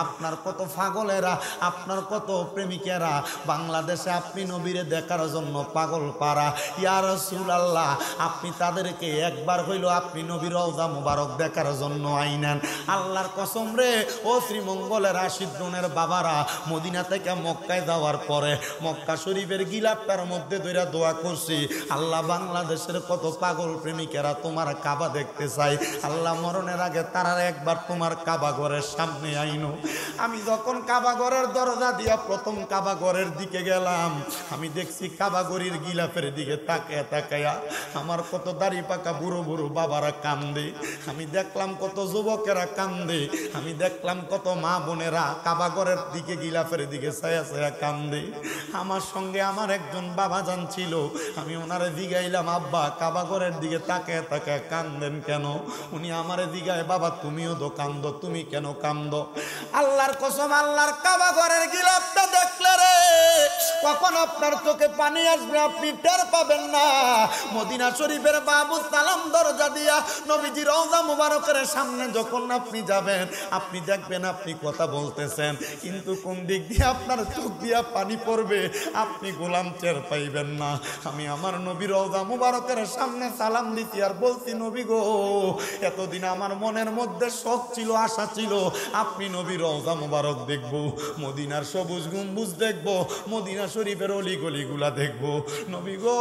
আপনার কত পাগলেরা আপনার কত প্রেমিকেরা বাংলাদেশে আপনি নবীরে দেখার জন্য পাগল পারা ইয়া রাসূলুল্লাহ আপনি তাদেরকে একবার হইল আপনি নবীর রওজা মুবারক দেখার জন্য আইনেন আল্লাহর কসম রে ও শ্রীমঙ্গলের আশিদ্রনের বাবারা মদিনা থেকে মক্কায় যাওয়ার পরে মক্কা শরীফের গিলাপটার মধ্যে ধরে দোয়া করছি আল্লাহ বাংলাদেশের কত পাগল প্রেমিকেরা তোমার কাবা দেখতে চাই আল্লাহ মরণের আগে তারা একবার তোমার কাবা ঘরের সামনে আইনো আমি যখন কাবা ঘরের দরজা দিয়া প্রথম কাবা ঘরের দিকে গেলাম আমি দেখছি কাবাগরির গিলাফের দিকে তাকায়া তাকায়া আমার কত দাড়ি পাকা বুড়ো বুড়ো বাবারা কান্দে আমি দেখলাম কত যুবকেরা কান্দে আমি দেখলাম কত মা বোনেরা কাবাগরের দিকে গিলাফের দিকে ছায়া ছায়া কান্দে আমার সঙ্গে আমার একজন বাবা জান ছিল আমি ওনারে জিগাইলাম আব্বা কাবাগরের দিকে তাকায়া তাকায়া কান্দেন কেন উনি আমারে জিগায় বাবা তুমিও তো কান্দো তুমি কেন কান্দো আল্লাহর কসম আল্লাহর কাবাগরের গিলাফটা দেখলে রে কখন আপনার চোখে পানি আসবে আপনি টের পাবেন না মদিনা শরীফের বাবু সালাম দরজা দিয়া নবীজি রওজা মুবারকের সামনে যখন আপনি যাবেন আপনি দেখবেন আপনি কথা বলতেছেন কিন্তু কোন দিক দিয়ে আপনার চোখ দিয়া পানি পড়বে আপনি গোলাম টের পাইবেন না আমি আমার নবী রওজা মুবারকের সামনে সালাম দিছি আর বলছি নবী গো এতদিন আমার মনের মধ্যে শখ ছিল আশা ছিল আপনি নবী রওজা মুবারক দেখব মদিনার সবুজ গম্বুজ দেখব মদিনা শরীফের অলি গলিগুলা দেখবো নবী গো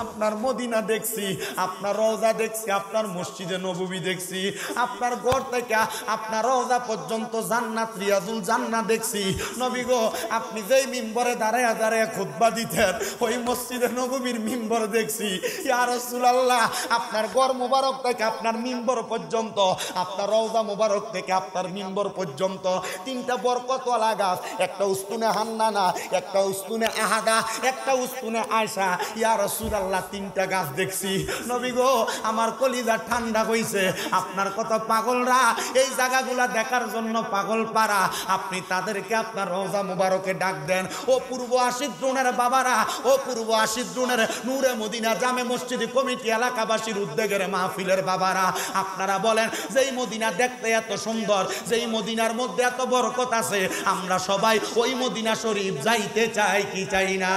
আপনার মদিনা দেখছি আপনার রওজা দেখছি আপনার মসজিদে নববী দেখছি আপনার ঘর থেকে আপনার রওজা পর্যন্ত জান্নাত রিয়াজুল জান্নাত দেখছি নবী গো আপনি যেই মিম্বরে দাঁড়ায় দাঁড়ায় খুতবা দিতেন ওই মসজিদে নববীর মিম্বর দেখছি ইয়া রাসূলুল্লাহ আপনার ঘর মুবারক থেকে আপনার মিম্বর পর্যন্ত আপনার রওজা মুবারক থেকে আপনার মিম্বর পর্যন্ত 3টা বরকতওয়ালা গাছ একটা উস্তুনে হান্নানা একটা উস্তুনে আহাদা একটা উস্তুনে আয়সা ইয়া রাসূলুল্লাহ 3টা গাছ দেখছি নবী গো আমার কলিজা ঠান্ডা হইছে আপনার কত পাগলরা এই জায়গাগুলা দেখার জন্য পাগল পারা আপনি তাদেরকে আপনার রওজা মুবারকে ডাক দেন ও পূর্ব আশিদ্রুনের বাবারা ও পূর্ব আশিদ্রুনের নূরে মদিনা জামে মসজিদ কমিটি এলাকাবাসীর উদ্যোগের মাহফিলের বাবারা আপনারা বলেন যেই মদিনা দেখতে এত সুন্দর যেই মদিনার মধ্যে এত বরকত আছে আমরা সবাই ওই মদিনা শরীফ যাইতে চাই কি চাই না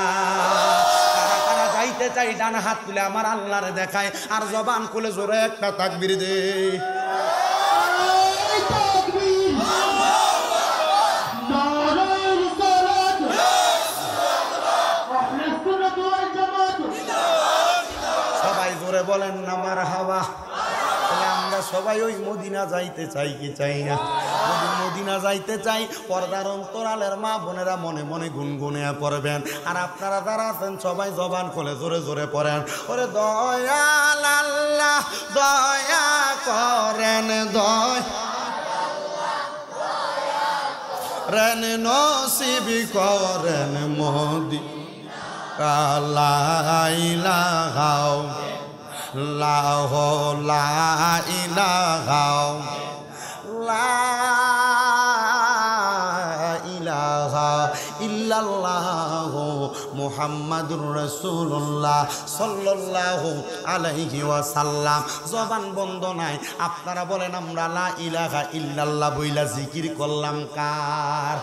কারা কারা যাইতে চাই ডান হাত তুলে আমার আল্লাহরে দেখায় আর জবান খুলে জোরে একটা তাকবীর দে সবাই জোরে বলেন না মারহাবা আমরা সবাই ওই মদিনা যাইতে চাই কি চাই না মদিনা যাইতে চাই পর্দার অন্তরালের মা বোনেরা মনে মনে গুনগুনে পড়বেন আর আপনারা যারা আছেন সবাই জবান খুলে জোরে জোরে পড়েন ওরে দয়াল আল্লাহ দয়া করেন দয়ালেন নসিব করেন মদিনা লা ইলাহা লা ইলাহা লা ইলাহা ইল্লাল্লাহ মুহাম্মাদুর রাসূলুল্লাহ সাল্লাল্লাহু আলাইহি ওয়াসাল্লাম। জবান বন্ধ নাই। আপনারা বলেন আমরা লা ইলাহা ইল্লাল্লাহ বইলা জিকির করলাম কার?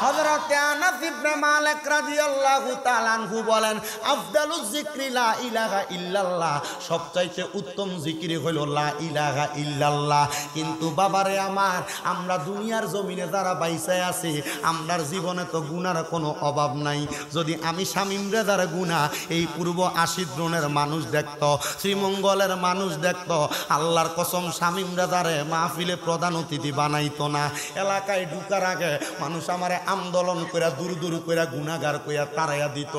হযরত আনাস ইবনে মালিক রাদিয়াল্লাহু তাআলা আনহু বলেন আফদালুজ যিকরি লা ইলাহা ইল্লাল্লাহ, সবচাইতে উত্তম জিকির হলো লা ইলাহা ইল্লাল্লাহ। কিন্তু বাবারে আমার, আমরা দুনিয়ার জমিনে যারা বাইসে আছি, আমরার জীবনে তো গুনার কোনো অভাব নাই। যদি আমি শামীম রেজার গুনাহ এই পূর্ব ৮০ দ্রোণের মানুষ দেখত, শ্রীমঙ্গলের মানুষ দেখত, আল্লাহর কসম শামীম রেজারে মাহফিলে প্রধান অতিথি বানাইতো না। এলাকায় ঢুকার আগে মানুষ আমারে আন্দোলন কইরা দূর দূর কইরা গুনাহগার কইরা তাড়াইয়া দিত।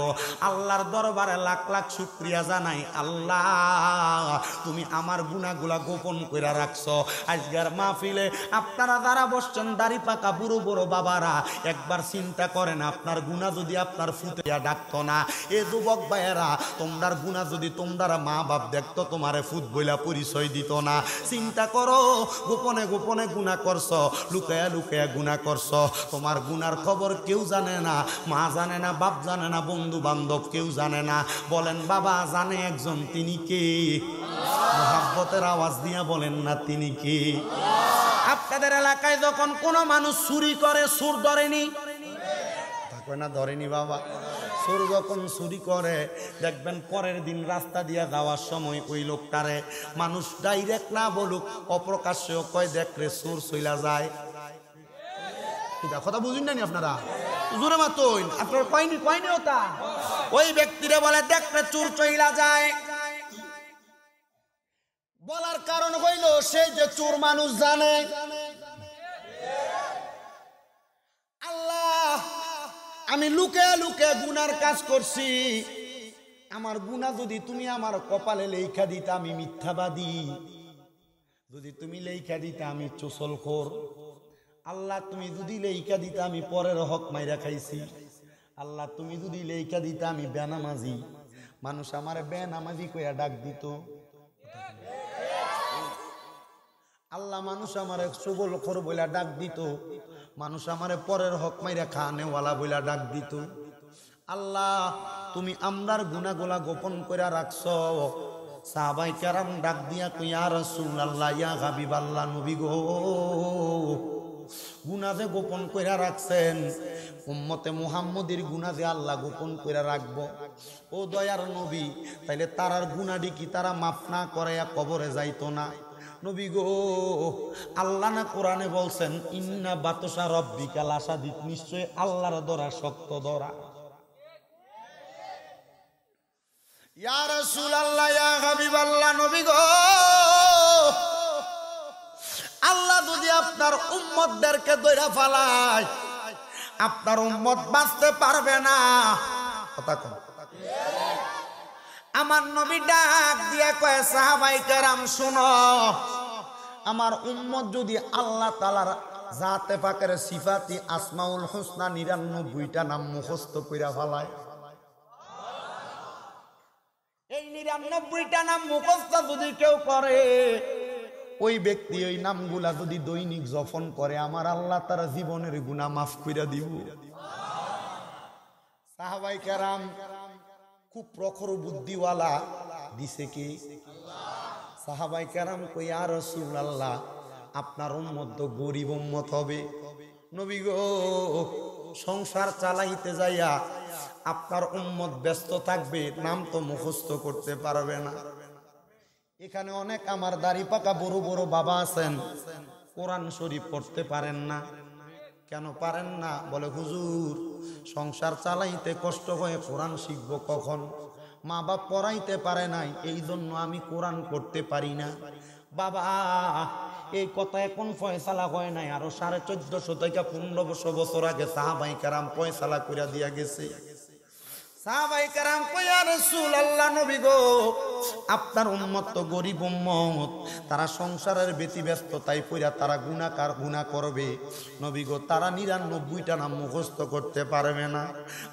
আল্লাহর দরবারে লাখ লাখ শুকরিয়া জানাই, আল্লাহ তুমি আমার গুনাহগুলা গোপন কইরা রাখছো। আজকের মাহফিলে আপনারা যারা বসছেন দাড়ি পাকা বুড়ো বড় বাবারা, একবার চিন্তা করেন আপনার গুনাহ যদি আপনার ফুটিয়া ডাকতো না। এ যুবক ভাইয়েরা, তোমরার গুনাহ যদি তোমরা মা বাপ দেখতো, তোমারে ফুট বইলা পরিচয় দিত না। চিন্তা করো, গোপনে গোপনে গুনাহ করছো, লুকায়া লুকায়া গুনাহ করছো। তোমার গুনার খবর কেউ জানে না, মা জানে না, বাপ জানে না, বন্ধু বান্ধব কেউ জানে না। বলেন বাবা জানে একজন, তিনি কে? মুহাব্বতের আওয়াজ দিয়া বলেন না তিনি কে? আপনাদের এলাকায় যখন কোনো মানুষ চুরি করে, চোর ধরেনি? থাকবে না, ধরেনি বাবা। চোর যখন চুরি করে দেখবেন পরের দিন রাস্তা দিয়া যাওয়ার সময় ওই লোকটারে মানুষ ডাইরেক্ট না বলুক, অপ্রকাশ্যেও কয় দেখ রে চোর চইলা যায়। কথা বুঝুন না আপনারা? জোরে মাতইন, আপনার কয়নি ওটা। ওই ব্যক্তিরে বলে দেখ রে চোর চইলা যায়। বলার কারণ হইল সেই যে চোর মানুষ জানে। আল্লাহ, আমি লুকে লুকে গুনার কাজ করছি, আমার গুনাহ যদি তুমি আমার কপালে লেখা দিতা আমি মিথ্যাবাদী, যদি তুমি লেখা দিতা আমি চুসলখোর, আল্লাহ তুমি যদি লেখা দিতা আমি পরের হক মাইরা খাইছি, আল্লাহ তুমি যদি লেখা দিতা আমি বেনামাজি, মানুষ আমার বেনামাজি কইয়া ডাক দিত। আল্লাহ মানুষ আমার চুগলখোর বইলা ডাক দিত, মানুষ আমারে পরের হক মাইরা খানেওয়ালা বইলা ডাক দিত। আল্লাহ তুমি আমরার গুনাহগুলা গোপন কইরা রাখছো। সাহাবায়ে কেরাম ডাক দিয়া কই ইয়া রাসূলুল্লাহ, ইয়া হাবিবাল্লাহ, নবী গো গুনাহ যে গোপন কইরা রাখছেন, উম্মতে মুহাম্মদের গুনাহ যে আল্লাহ গোপন কইরা রাখবো, ও দয়ার নবী, তাইলে তারার গুনাহটি কি তারা মাফ না করাইয়া কবরে যাইতো না? নবী গো, আল্লাহ না কোরআনে বলছেন ইন্না বাতশা রাব্বিকা লাশাদীদ, নিশ্চয় আল্লাহর ধরা শক্ত ধরা। ইয়া রাসূলুল্লাহ, ইয়া হাবিবাল্লাহ, নবী গো, আল্লাহ যদি আপনার উম্মতদেরকে ধইরা ফালায়, আপনার উম্মত বাঁচতে পারবে না। কথা কম। আমার নবী ডাক দিয়া কয় সাহাবায়ে কেরাম শুনো, আমার উম্মত যদি আল্লাহ তাআলার জাতে পাকের সিফাতি আসমাউল হুসনা ৯৯টা নাম মুখস্থ কইরা ফেলায়, এই ৯৯টা নাম মুখস্থ যদি কেউ করে, ওই ব্যক্তি ওই নামগুলা যদি দৈনিক জপন করে, আমার আল্লাহ তার জীবনের গুনাহ মাফ কইরা দিব। সাহাবায়ে কেরাম খুব প্রখর বুদ্ধিওয়ালা দিছে কি? সাহাবায়ে কেরাম কই ইয়া রাসূলুল্লাহ, আপনার উম্মত তো গরিব উম্মত হবে। নবী গো, সংসার চালাইতে যাইয়া আপনার উম্মত ব্যস্ত থাকবে, নাম তো মুখস্থ করতে পারবে না। এখানে অনেক আমার দাড়ি পাকা বড় বড় বাবা আছেন, কোরআন শরীফ পড়তে পারেন না। কেন পারেন না? বলে হুজুর সংসার চালাইতে কষ্ট হয়ে কোরআন শিখবো কখন? মা বাপ পড়াইতে পারে নাই, এই জন্য আমি কোরআন করতে পারি না। বাবা এই কথা এখন ফয়সালা হয় নাই, আরো 1450 থেকে 1500 বছর আগে সাহাবায়ে কেরাম ফয়সালা কইরা দিয়া গেছে। সাহাবায়ে কেরাম কই ইয়া রাসূলুল্লাহ, নবী গো আপনার উম্মত তো গরিব উম্মত, তারা সংসারের ব্যতিব্যস্ততায় পইরা তারা গুনাহ করবে। নবী গো, তারা 99টা নাম মুখস্থ করতে পারবে না।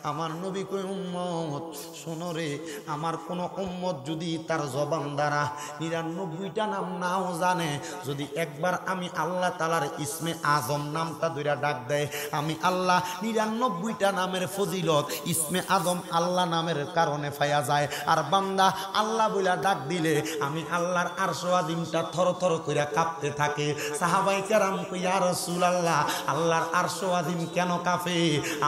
আমার নবী কই, উম্মত শোনো রে, আমার কোন উম্মত যদি তার জবান দ্বারা 99টা নাম নাও জানে, যদি একবার আমি আল্লাহ তাআলার ইসমে আজম নামটা ধইরা ডাক দেয়, আমি আল্লাহ 99টা নামের ফজিলত ইসমে আজম আল্লাহ নামের কারণে পাওয়া যায়। আর বান্দা আল্লাহ বইলা ডাক দিলে আমি আল্লাহর আরশ আযীমটা থরথর কইরা কাঁপতে থাকে। সাহাবায়ে কেরাম কই, ইয়া রাসূলুল্লাহ, আল্লাহর আরশ আযীম কেন কাঁপে?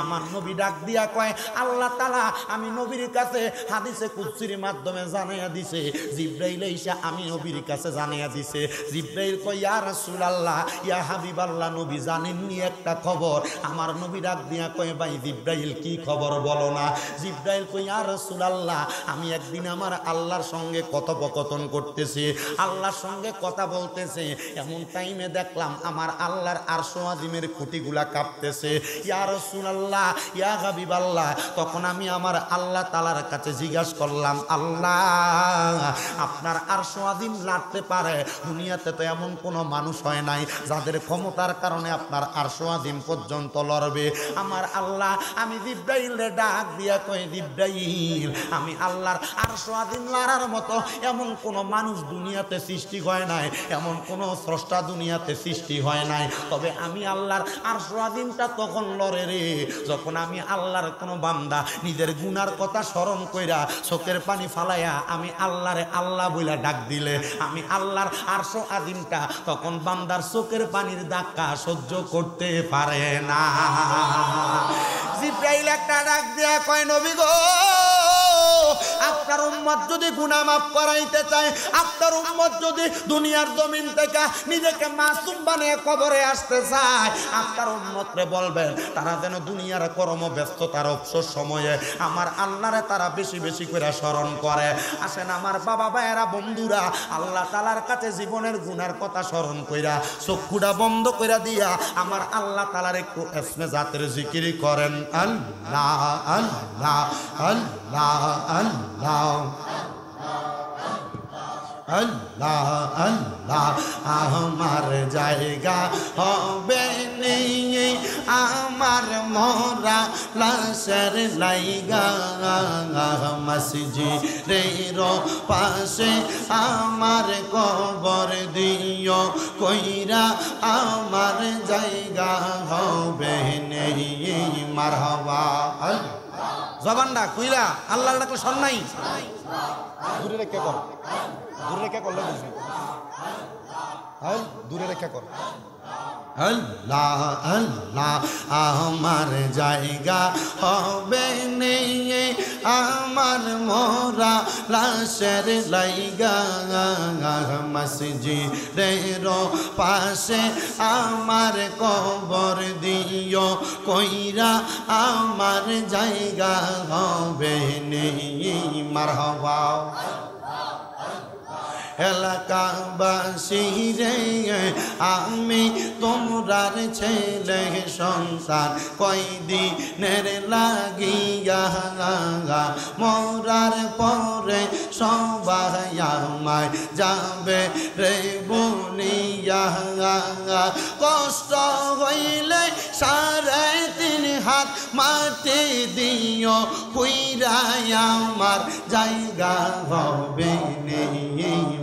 আমার নবী ডাক দিয়া কয়, আল্লাহ তাআলা আমি নবীর কাছে হাদিসে কুদসির মাধ্যমে জানাইয়া দিছে, জিবরাইল এসে আমি নবীর কাছে জানাইয়া দিছে। জিবরাইল কয়, ইয়া রাসূলুল্লাহ, ইয়া হাবিবাল্লাহ, নবী জানেননি একটা খবর? আমার নবী ডাক দিয়া কয়, ভাই জিবরাইল কি খবর বলো না। জিবরাইল কয়, ইয়া রাসূলুল্লাহ, আমি একদিন আমার আল্লাহর সঙ্গে কথোপকথন করতেছি, আল্লাহর সঙ্গে কথা বলতেছে, এমন টাইমে দেখলাম আমার আল্লাহর আরশ আযীমের খুঁটিগুলা কাঁপতেছে। ইয়া রাসূলুল্লাহ, ইয়া হাবিবাল্লাহ, তখন আমি আমার আল্লাহ তাআলার কাছে জিজ্ঞাসা করলাম, আল্লাহ আপনার আরশ আযীম লাড়তে পারে? দুনিয়াতে তো এমন কোনো মানুষ হয় নাই যাদের ক্ষমতার কারণে আপনার আরশ আযীম পর্যন্ত লড়বে। আমার আল্লাহ আমি জিবরাইলে ডাক দিয়া কই, জিবরাইল, আমি আল্লাহর আরশ আযীম লড়ার মতো এমন কোনো মানুষ দুনিয়াতে সৃষ্টি হয় নাই, এমন কোনো স্রষ্টা দুনিয়াতে সৃষ্টি হয় নাই। তবে আমি আল্লাহর আরশ আযীমটা তখন লড়ে রে, যখন আমি আল্লাহর কোনো বান্দা নিজের গুনার কথা স্মরণ কইরা চোখের পানি ফালাইয়া আমি আল্লাহরে আল্লাহ বইলা ডাক দিলে আমি আল্লাহর আরশ আযীমটা তখন বান্দার চোখের পানির ধাক্কা সহ্য করতে পারে না। জিবরাইল একটা ডাক দিয়া কয়, নবী গো, আপনার উম্মত যদি গুনাহ মাফ করাইতে চায়, আপনার উম্মত যদি দুনিয়ার জমিন থেকে নিজেকে মাসুম বানিয়ে কবরে আসতে চায়, আপনার উম্মতরে বলবেন তারা যেন দুনিয়ার কর্মব্যস্ততার অবসর সময়ে আমার আল্লাহরে তারা বেশি বেশি করে স্মরণ করে। আসেন আমার বাবা ভাইয়েরা বন্ধুরা, আল্লাহ তাআলার কাছে জীবনের গুনার কথা স্মরণ কইরা চক্ষুটা বন্ধ কইরা দিয়া আমার আল্লাহ তাআলার একটু ইসমে জাতের জিকির করেন। আল্লাহ আল্লাহ আল্লাহ আল্লাহ আল্লাহ আল্লাহ, আমার জায়গা হবে নেই আমার মরা লাশের লাইগা, মসজিদের পাশে আমার কবর দিও কইরা আমার জায়গা হবে নেই। মারহাবা। জবানটা কইরা আল্লাহর ডাকলে শোন নাই, দূরে রেখে কর, দূরে রেখে করলে বুঝবি, দূরে রেখে কর। আল্লাহ আল্লাহ, আমার জায়গা হবে নেই আমার মোরা লাশের লাইগা, মসজিদের পাশে আমার কবর দিও কইরা আমার জায়গা হবে নেই। মারহাবা। এলাকাবাসী রে, আমি তোমরার ছেলে সন্তান কয়দিনের লাগিয়া, মরার পরে সবাই আমায় যাবে রে বলিয়া, কষ্ট হইলে 3.5 হাত মাটি দিও কইরা আমার জায়গা হবে নেই।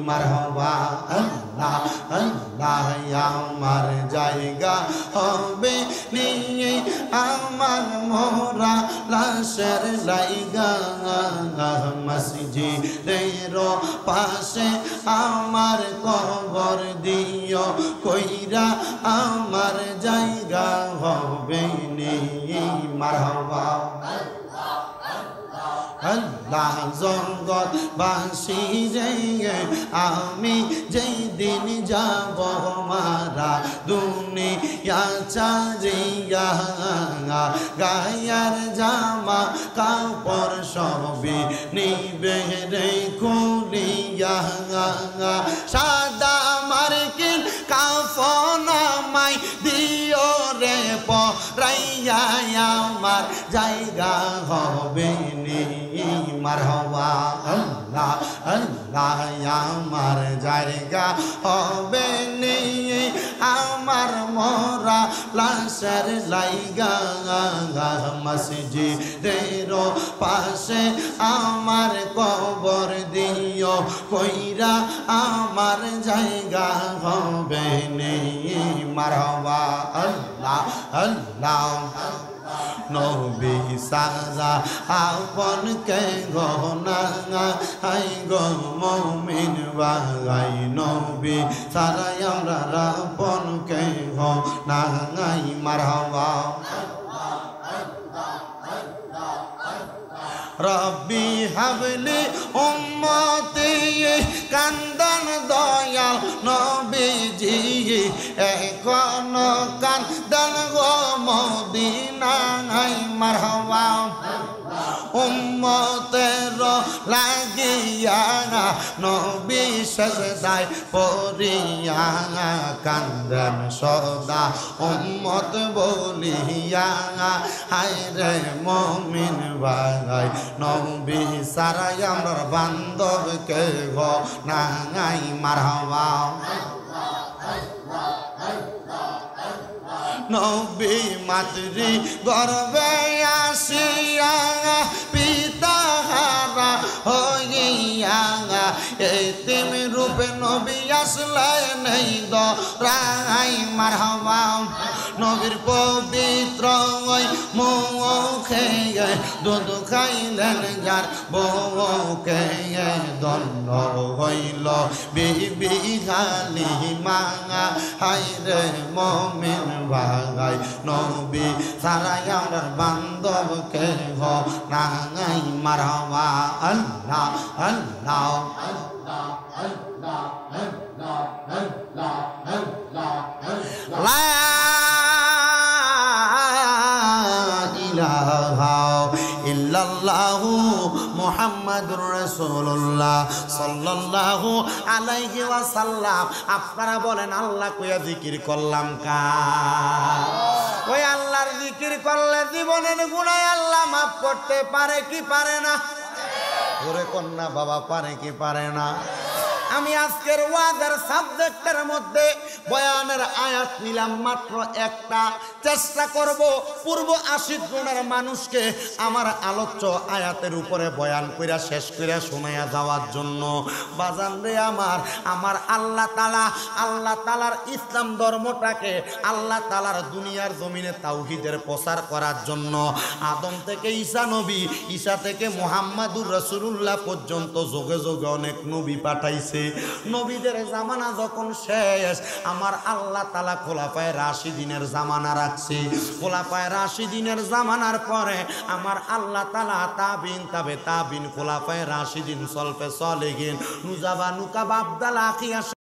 মারহাবা। আল্লাহ আল্লাহ, আমার জায়গা হবে নেই আমার মোরা লাশের লাইগা, মসজিদের পাশে আমার কবর দিও কইরা আমার জায়গা হবে নেই। মারহাবা। আল্লাহ জগৎবাসী রে, আমি যেই দিন যাব মারা দুনিয়া ছাড়িয়া, গায়ার জামা কাপড় সবই নিবে রে খুলিয়া, সাদা মার্কিন কাফন আমায় দিও রে পরাইয়া, আমার জায়গা হবে নেই। মারহাবা। আল্লাহ আল্লাহ আমার জায়গা হবে নেই আমার মরা লাশের লাইগা মসজিদের পাশে আমার কবর দিও কইরা আমার জায়গা হবে নেই মারহাবা আল্লাহ আল্লাহ নবী সারা আপন কে গহনা আই গো মুমিন ভাই নবী সারা আমরা আপন কে গহনা আই মারহাবা রব্বি হাবলি উম্মতি কান্দন দয়াল নবীজি এখন কান্দন গো মদিনায় মারহাবা উম্মতের লাগিয়া নবী সাজদায় পড়িয়া কান্দন সদা উম্মত বলিয়া হায় রে মুমিন ভাই নবী সারা আমার বান্ধব কে গো নাই মারহাবা নবী মাতৃ গর্বে আসিয়া পিতা হারা হইয়া এতিম রূপে নবী আসলে নেই দরাই মারহাবা নবীর পবিত্র মুখে দুধ খাইলেন যার বউকে দণ্ড হইল বিবি হালিমা হায় রে মুমিন ভাই নবী সারা আমার বান্ধব কে হো নাই মারহাবা আল্লাহ আল্লাহ আল্লাহ আল্লাহ আল্লাহ আল্লাহ আল্লাহ লা ইলাহা ইল্লাল্লাহু মুহাম্মাদুর রাসূলুল্লাহ সাল্লাল্লাহু আলাইহি ওয়াসাল্লাম আপনারা বলেন আল্লাহ কইয়া জিকির করলাম কা ওই আল্লাহর জিকির করলে জীবনের গুনাহ আল্লাহ maaf করতে পারে কি পারে না ওরে কন্যা বাবা পারে কি পারে না আমি আজকের ওয়াজের সাবজেক্টের মধ্যে বয়ানের আয়াত নিলাম মাত্র একটা চেষ্টা করব পূর্ব 80 জনের মানুষকে আমার আলোচ্য আয়াতের উপরে বয়ান কইরা শেষ কইরা শোনায়া যাওয়ার জন্য বাজান রে আমার আল্লাহ তাআলার ইসলাম ধর্মটাকে আল্লাহ তাআলার দুনিয়ার জমিনে তাওহীদের প্রচার করার জন্য আদম থেকে ঈসা নবী ঈসা থেকে মুহাম্মাদুর রাসূলুল্লাহ পর্যন্ত যোগে যোগে অনেক নবী পাঠাইছে নবীদের জামানা যখন শেষ আমার আল্লাহ তাআলা খোলাফায়ে রাশিদিনের জামানা রাখছে খোলাফায়ে রাশিদিনের জামানার পরে আমার আল্লাহ তাআলা তাবিন খোলাফায়ে রাশিদিন সলফে সলিহিন নুজাবা নুকাব আবদাল আখিয়া